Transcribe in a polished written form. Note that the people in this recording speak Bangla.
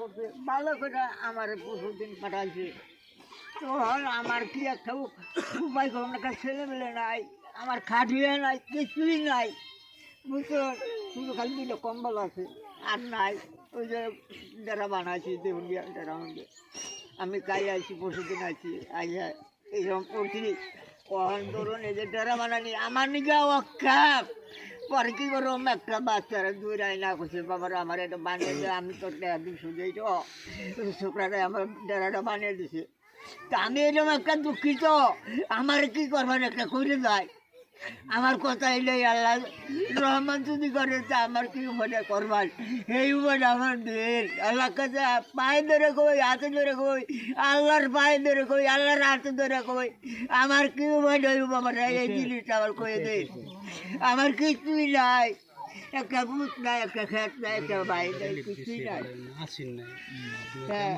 করছে ভালো করে আমার প্রতিদিন পাঠাইছে। তখন আমার কি একটা উপায় করুন একটা ছেলেমেলে নাই, আমার খাটিয়ে নাই, কিছুই নাই, বুঝতে শুধু খালি দুটো কম্বল আছে আর নাই। ওই যে ডেরা বানাইছি দেখুন গিয়া ডেরা মধ্যে আমি কাই আইছি পরশুদিন আইছি আইয়া এইরকম করছি। কখন ধরুন এই যে ডেরা বানানি আমার নিগা অক্ষাপ পরে কি করুম একটা বাচ্চারা দুই রায় না করছে বাবারা আমার এটা বানিয়ে দেয়, আমি তো দুশো দিই তো ছোকরাটা আমার ডেরাটা বানিয়ে দিছে। তা আমি এরকম একটা দুঃখিত, আমার কি করবার একটা করে যায়। আমার কথা এলে আল্লাহ রহমান যদি করে তা আমার কি উপায় করবার, এই উপায় আমার দিন আল্লাহ কাছে পায়ে ধরে কই, হাতে ধরে কই, আল্লাহর পায়ে ধরে কই, আল্লাহর হাতে ধরে কই, আমার কি উপায় আমার এই জিনিসটা আমার কয়ে দে। আমার কিছুই নাই, একটা বুথ নাই, একটা খেত নাই, একটা বাইরে নাই, কিছুই নাই। হ্যাঁ।